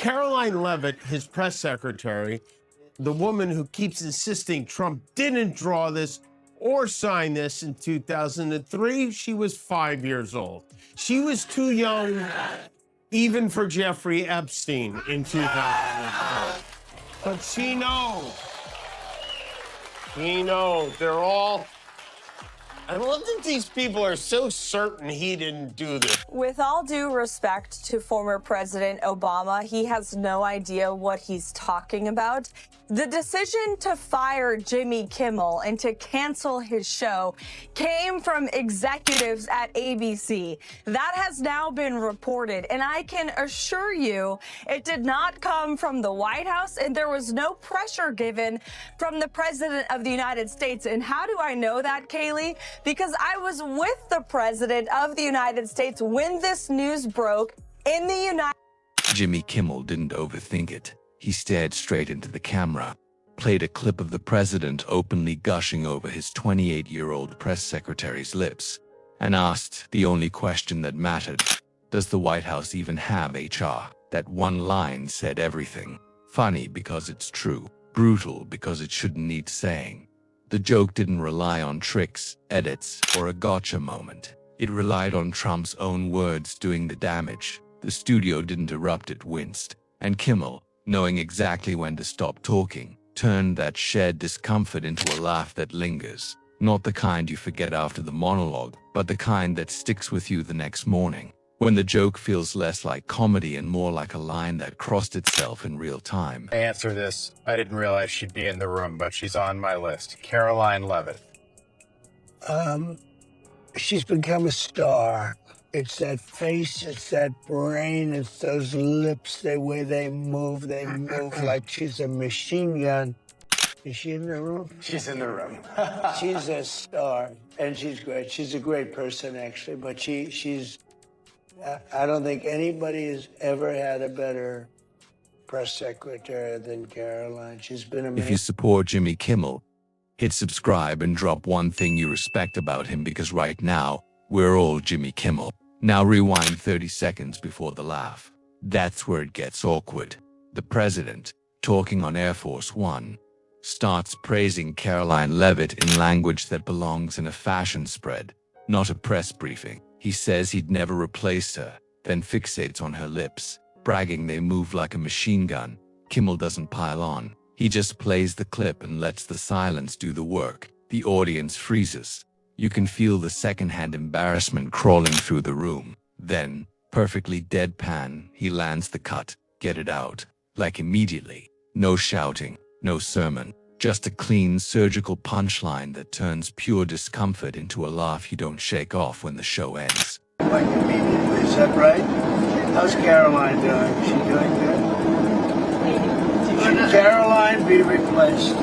Karoline Leavitt, his press secretary, the woman who keeps insisting Trump didn't draw this or sign this in 2003, she was 5 years old. She was too young even for Jeffrey Epstein in 2003. But she knows. She knows. They're all... I love that these people are so certain he didn't do this. With all due respect to former President Obama, he has no idea what he's talking about. The decision to fire Jimmy Kimmel and to cancel his show came from executives at ABC. That has now been reported, and I can assure you it did not come from the White House, and there was no pressure given from the President of the United States. And how do I know that, Kaylee? Because I was with the President of the United States when this news broke in the United States. Jimmy Kimmel didn't overthink it. He stared straight into the camera, played a clip of the president openly gushing over his 28-year-old press secretary's lips, and asked the only question that mattered. Does the White House even have HR? That one line said everything. Funny because it's true. Brutal because it shouldn't need saying. The joke didn't rely on tricks, edits, or a gotcha moment. It relied on Trump's own words doing the damage. The studio didn't erupt, it winced. And Kimmel, knowing exactly when to stop talking, turned that shared discomfort into a laugh that lingers. Not the kind you forget after the monologue, but the kind that sticks with you the next morning, when the joke feels less like comedy and more like a line that crossed itself in real time. To answer this, I didn't realize she'd be in the room, but she's on my list. Karoline Leavitt. She's become a star. It's that face, it's that brain, it's those lips, the way they move like she's a machine gun. Is she in the room? She's in the room. She's a star, and she's great. She's a great person, actually, but she's, I don't think anybody has ever had a better press secretary than Karoline. She's been amazing. If you support Jimmy Kimmel, hit subscribe and drop one thing you respect about him, because right now, we're all Jimmy Kimmel. Now rewind 30 seconds before the laugh. That's where it gets awkward. The president, talking on Air Force One, starts praising Karoline Leavitt in language that belongs in a fashion spread, not a press briefing. He says he'd never replaced her, then fixates on her lips, bragging they move like a machine gun. Kimmel doesn't pile on. He just plays the clip and lets the silence do the work. The audience freezes. You can feel the secondhand embarrassment crawling through the room. Then, perfectly deadpan, he lands the cut. Get it out. Like immediately. No shouting, no sermon. Just a clean surgical punchline that turns pure discomfort into a laugh you don't shake off when the show ends. Like immediately, is that right? How's Karoline doing? Is she doing good? Should Karoline be replaced?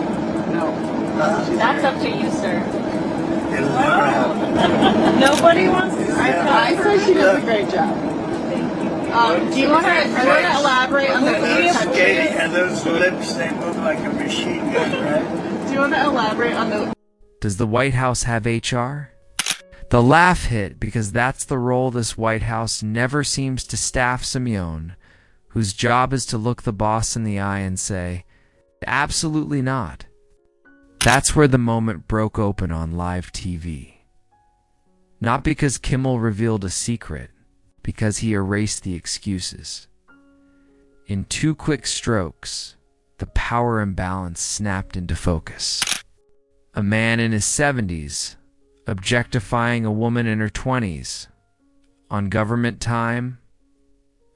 No. That's up to you, sir. It'll never happen. Nobody wants to. I say she does a great job. Do you want to elaborate on the Skating and those lips, they move like a machine gun, right? Do you want to elaborate on the... Does the White House have HR? The laugh hit because that's the role this White House never seems to staff Simeone, whose job is to look the boss in the eye and say, absolutely not. That's where the moment broke open on live TV. Not because Kimmel revealed a secret, because he erased the excuses. In 2 quick strokes, the power imbalance snapped into focus. A man in his 70s, objectifying a woman in her 20s, on government time,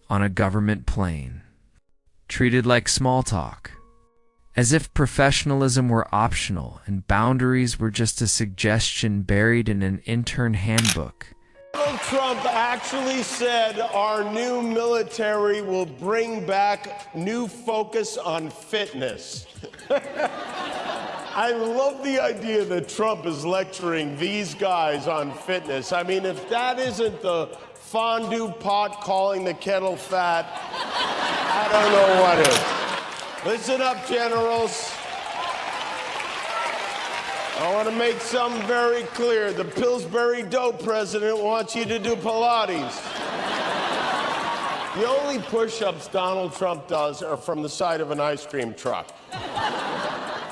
on a government plane. Treated like small talk. As if professionalism were optional and boundaries were just a suggestion buried in an intern handbook. Donald Trump actually said our new military will bring back new focus on fitness. I love the idea that Trump is lecturing these guys on fitness. I mean, if that isn't the fondue pot calling the kettle fat, I don't know what is. Listen up, generals. I want to make something very clear. The Pillsbury Dope president wants you to do Pilates. The only push-ups Donald Trump does are from the side of an ice cream truck.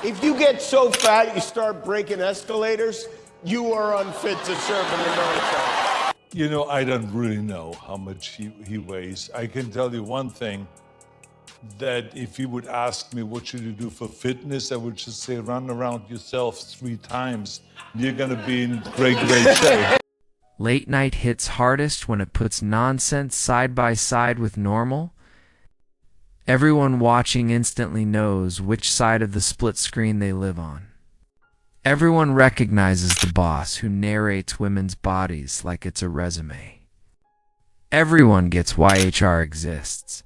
If you get so fat you start breaking escalators, you are unfit to serve in the military. You know, I don't really know how much he weighs. I can tell you one thing, that if you would ask me what should you do for fitness, I would just say run around yourself 3 times. You're gonna be in great shape. Late night hits hardest when it puts nonsense side by side with normal. Everyone watching instantly knows which side of the split screen they live on. Everyone recognizes the boss who narrates women's bodies like it's a resume. Everyone gets why HR exists.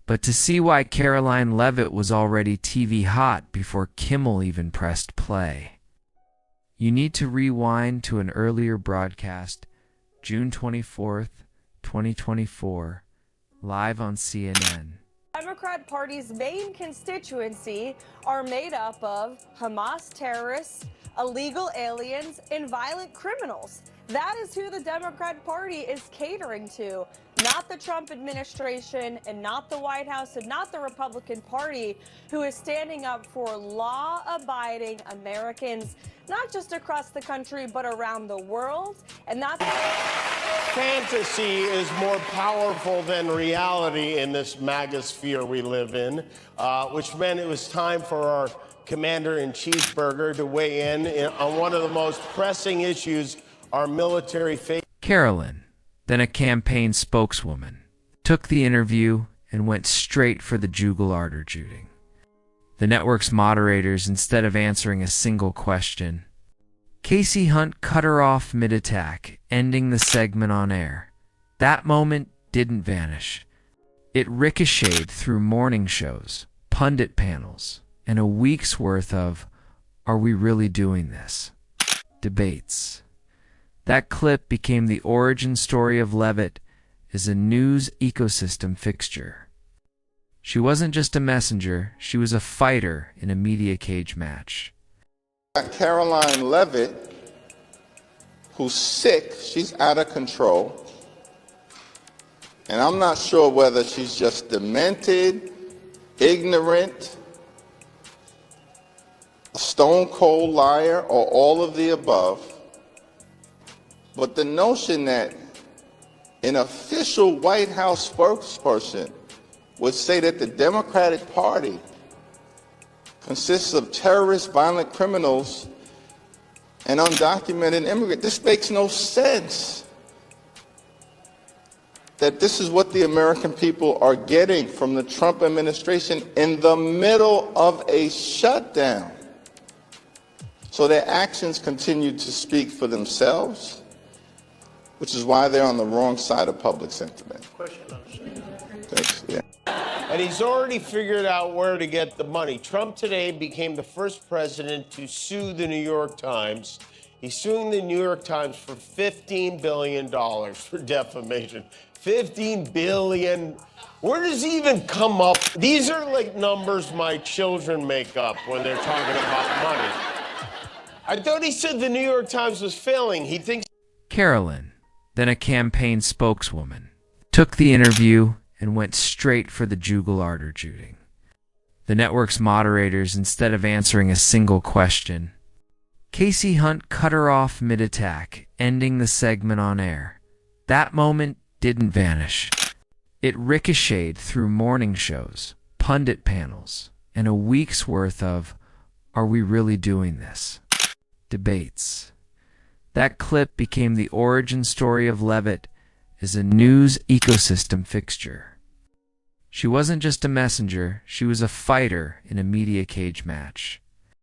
But to see why Karoline Leavitt was already TV hot before Kimmel even pressed play, you need to rewind to an earlier broadcast, June 24th, 2024, live on CNN. Democrat Party's main constituency are made up of Hamas terrorists, illegal aliens, and violent criminals. That is who the Democrat Party is catering to, not the Trump administration and not the White House and not the Republican Party, who is standing up for law-abiding Americans, not just across the country, but around the world. And that's... Fantasy is more powerful than reality in this MAGA sphere we live in, which meant it was time for our Commander-in-Chief Burger to weigh in on one of the most pressing issues our military face. Karoline, then a campaign spokeswoman, took the interview and went straight for the jugular shooting. The network's moderators, instead of answering a single question, Casey Hunt cut her off mid-attack, ending the segment on air. That moment didn't vanish. It ricocheted through morning shows, pundit panels, and a week's worth of, "Are we really doing this?" debates. That clip became the origin story of Leavitt as a news ecosystem fixture. She wasn't just a messenger, she was a fighter in a media cage match. Karoline Leavitt, who's sick, she's out of control. And I'm not sure whether she's just demented, ignorant, a stone cold liar, or all of the above. But the notion that an official White House spokesperson would say that the Democratic Party consists of terrorists, violent criminals, and undocumented immigrants, this makes no sense. That this is what the American people are getting from the Trump administration in the middle of a shutdown. So their actions continue to speak for themselves, which is why they're on the wrong side of public sentiment. Thanks. Yeah. And he's already figured out where to get the money. Trump today became the first president to sue the New York Times. He's suing the New York Times for $15 billion for defamation. $15 billion. Where does he even come up? These are like numbers my children make up when they're talking about money. I thought he said the New York Times was failing. He thinks... Karoline, then a campaign spokeswoman, took the interview and went straight for the jugular shooting. The network's moderators, instead of answering a single question, Casey Hunt cut her off mid-attack, ending the segment on air. That moment didn't vanish. It ricocheted through morning shows, pundit panels, and a week's worth of, "Are we really doing this?" debates. That clip became the origin story of Leavitt as a news ecosystem fixture. She wasn't just a messenger, she was a fighter in a media cage match.